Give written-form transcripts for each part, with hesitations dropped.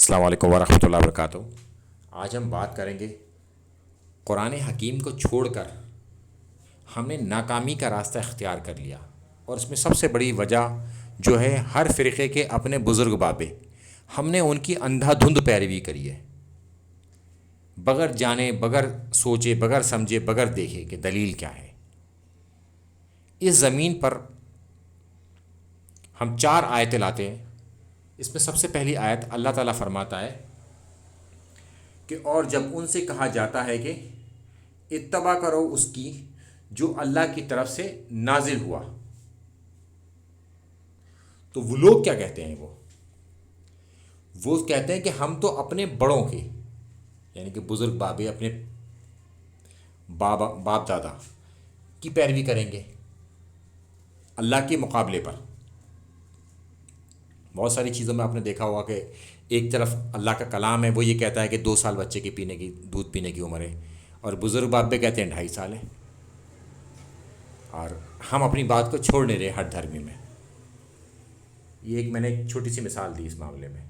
السلام علیکم ورحمۃ اللہ وبرکاتہ۔ آج ہم بات کریں گے قرآن حکیم کو چھوڑ کر ہم نے ناکامی کا راستہ اختیار کر لیا، اور اس میں سب سے بڑی وجہ جو ہے ہر فرقے کے اپنے بزرگ بابے، ہم نے ان کی اندھا دھند پیروی کری ہے، بغیر جانے، بغیر سوچے، بغیر سمجھے، بغیر دیکھے کہ دلیل کیا ہے۔ اس زمین پر ہم 4 آیتیں لاتے ہیں۔ اس میں سب سے پہلی آیت اللہ تعالیٰ فرماتا ہے کہ اور جب ان سے کہا جاتا ہے کہ اتباع کرو اس کی جو اللہ کی طرف سے نازل ہوا، تو وہ لوگ کیا کہتے ہیں؟ وہ کہتے ہیں کہ ہم تو اپنے بڑوں کے، یعنی کہ بزرگ بابے، اپنے باپ دادا کی پیروی کریں گے اللہ کے مقابلے پر۔ بہت ساری چیزوں میں آپ نے دیکھا ہوگا کہ ایک طرف اللہ کا کلام ہے، وہ یہ کہتا ہے کہ 2 سال بچے کی دودھ پینے کی عمر ہے، اور بزرگ باپ بھی کہتے ہیں 2.5 سال ہے، اور ہم اپنی بات کو چھوڑ نہیں رہے ہر دھرمی میں۔ یہ ایک میں نے ایک چھوٹی سی مثال دی اس معاملے میں۔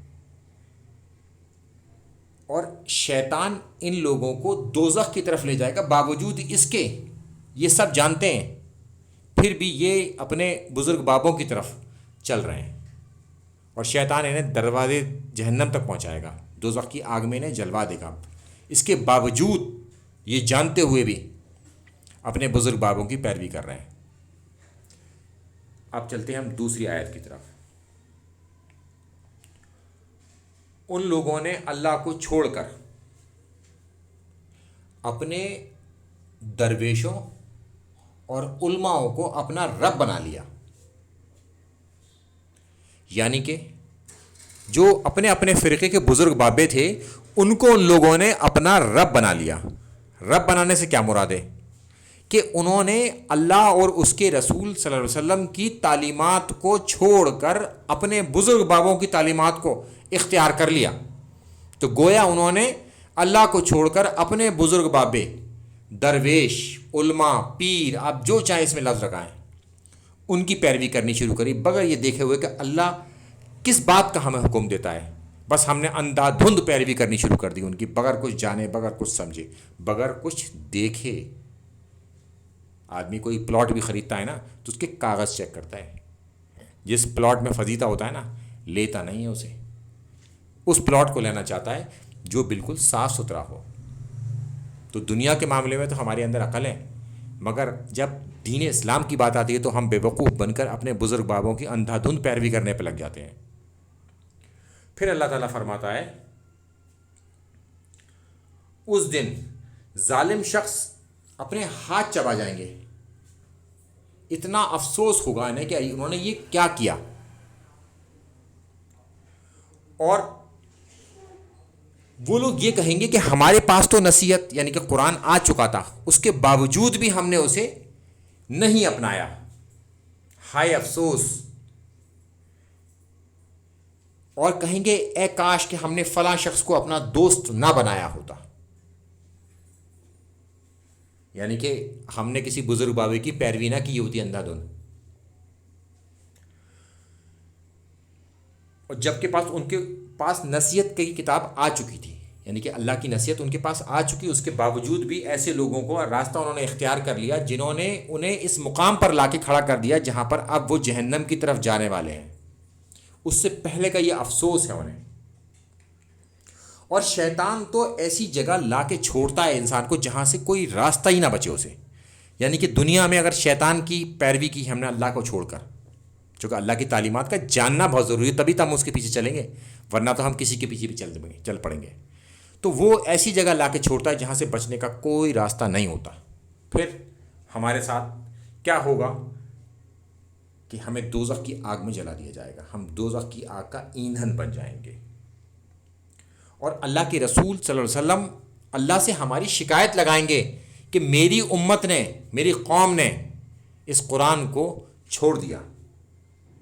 اور شیطان ان لوگوں کو دوزخ کی طرف لے جائے گا، باوجود اس کے یہ سب جانتے ہیں، پھر بھی یہ اپنے بزرگ بابوں کی طرف چل رہے ہیں، اور شیطان انہیں دروازے جہنم تک پہنچائے گا، دوزخ کی آگ میں انہیں جلوا دے گا۔ اس کے باوجود یہ جانتے ہوئے بھی اپنے بزرگ بابوں کی پیروی کر رہے ہیں۔ اب چلتے ہیں ہم دوسری آیت کی طرف۔ ان لوگوں نے اللہ کو چھوڑ کر اپنے درویشوں اور علماؤں کو اپنا رب بنا لیا، یعنی کہ جو اپنے اپنے فرقے کے بزرگ بابے تھے ان کو ان لوگوں نے اپنا رب بنا لیا۔ رب بنانے سے کیا مراد ہے؟ کہ انہوں نے اللہ اور اس کے رسول صلی اللہ علیہ وسلم کی تعلیمات کو چھوڑ کر اپنے بزرگ بابوں کی تعلیمات کو اختیار کر لیا۔ تو گویا انہوں نے اللہ کو چھوڑ کر اپنے بزرگ بابے، درویش، علماء، پیر، آپ جو چاہیں اس میں لفظ لگائیں، ان کی پیروی کرنی شروع کری، بغیر یہ دیکھے ہوئے کہ اللہ کس بات کا ہمیں حکم دیتا ہے۔ بس ہم نے اندھا دھند پیروی کرنی شروع کر دی ان کی، بغیر کچھ جانے، بغیر کچھ سمجھے، بغیر کچھ دیکھے۔ آدمی کوئی پلاٹ بھی خریدتا ہے نا تو اس کے کاغذ چیک کرتا ہے، جس پلاٹ میں فضیتہ ہوتا ہے نا لیتا نہیں ہے اسے، اس پلاٹ کو لینا چاہتا ہے جو بالکل صاف ستھرا ہو۔ تو دنیا کے معاملے میں تو ہمارے اندر عقل ہے، مگر جب دین اسلام کی بات آتی ہے تو ہم بے وقوف بن کر اپنے بزرگ بابوں کی اندھا دھند پیروی کرنے پہ لگ جاتے ہیں۔ پھر اللہ تعالیٰ فرماتا ہے اس دن ظالم شخص اپنے ہاتھ چبا جائیں گے، اتنا افسوس ہوگا انہیں کہ انہوں نے یہ کیا کیا، اور وہ لوگ یہ کہیں گے کہ ہمارے پاس تو نصیحت یعنی کہ قرآن آ چکا تھا، اس کے باوجود بھی ہم نے اسے نہیں اپنایا، ہائے افسوس۔ اور کہیں گے اے کاش کہ ہم نے فلاں شخص کو اپنا دوست نہ بنایا ہوتا، یعنی کہ ہم نے کسی بزرگ بابے کی پیروی نہ کی ہوتی اندھا دھند۔ اور جب کہ ان کے پاس نصیحت کی کتاب آ چکی تھی، یعنی کہ اللہ کی نصیحت ان کے پاس آ چکی، اس کے باوجود بھی ایسے لوگوں کو راستہ انہوں نے اختیار کر لیا جنہوں نے انہیں اس مقام پر لا کے کھڑا کر دیا جہاں پر اب وہ جہنم کی طرف جانے والے ہیں۔ اس سے پہلے کا یہ افسوس ہے انہیں۔ اور شیطان تو ایسی جگہ لا کے چھوڑتا ہے انسان کو جہاں سے کوئی راستہ ہی نہ بچے اسے، یعنی کہ دنیا میں اگر شیطان کی پیروی کی ہم نے اللہ کو چھوڑ کر، چونکہ اللہ کی تعلیمات کا جاننا بہت ضروری ہے، تبھی تو ہم اس کے پیچھے چلیں گے، ورنہ تو ہم کسی کے پیچھے بھی چل پڑیں گے۔ تو وہ ایسی جگہ لا کے چھوڑتا ہے جہاں سے بچنے کا کوئی راستہ نہیں ہوتا۔ پھر ہمارے ساتھ کیا ہوگا کہ ہمیں دوزخ کی آگ میں جلا دیا جائے گا، ہم دوزخ کی آگ کا ایندھن بن جائیں گے۔ اور اللہ کے رسول صلی اللہ علیہ وسلم اللہ سے ہماری شکایت لگائیں گے کہ میری امت نے، میری قوم نے اس قرآن کو چھوڑ دیا،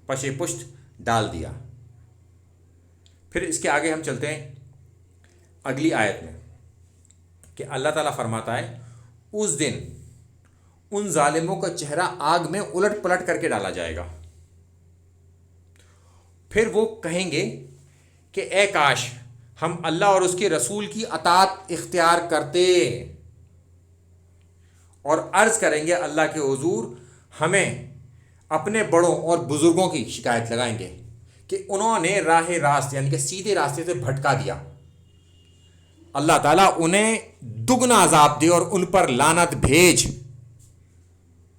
پشے پشت ڈال دیا۔ پھر اس کے آگے ہم چلتے ہیں اگلی آیت میں کہ اللہ تعالیٰ فرماتا ہے اس دن ان ظالموں کا چہرہ آگ میں الٹ پلٹ کر کے ڈالا جائے گا، پھر وہ کہیں گے کہ اے کاش ہم اللہ اور اس کے رسول کی اطاعت اختیار کرتے اور عرض کریں گے اللہ کے حضور ہمیں اپنے بڑوں اور بزرگوں کی شکایت لگائیں گے کہ انہوں نے راہ راست یعنی کہ سیدھے راستے سے بھٹکا دیا، اللہ تعالیٰ انہیں دگنا عذاب دے اور ان پر لعنت بھیج.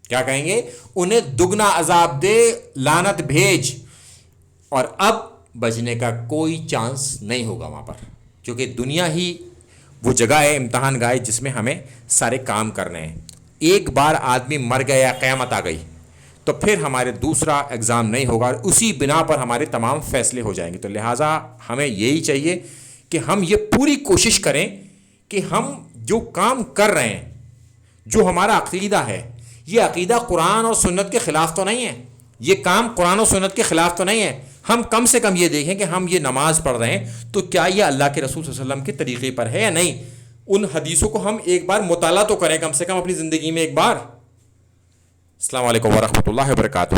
کیا کہیں گے؟ انہیں دگنا عذاب دے، لعنت بھیج، اور اب بچنے کا کوئی چانس نہیں ہوگا وہاں پر، کیونکہ دنیا ہی وہ جگہ ہے، امتحان گاہ جس میں ہمیں سارے کام کرنے ہیں. ایک بار آدمی مر گیا یا قیامت آ گئی تو پھر ہمارے دوسرا ایگزام نہیں ہوگا، اور اسی بنا پر ہمارے تمام فیصلے ہو جائیں گے. تو لہٰذا ہمیں یہی چاہیے کہ ہم یہ پوری کوشش کریں کہ ہم جو کام کر رہے ہیں، جو ہمارا عقیدہ ہے، یہ عقیدہ قرآن اور سنت کے خلاف تو نہیں ہے، یہ کام قرآن و سنت کے خلاف تو نہیں ہے. ہم کم سے کم یہ دیکھیں کہ ہم یہ نماز پڑھ رہے ہیں تو کیا یہ اللہ کے رسول صلی اللہ علیہ وسلم کے طریقے پر ہے یا نہیں. ان حدیثوں کو ہم ایک بار مطالعہ تو کریں کم سے کم اپنی زندگی میں ایک بار. السلام علیکم ورحمۃ اللہ وبرکاتہ.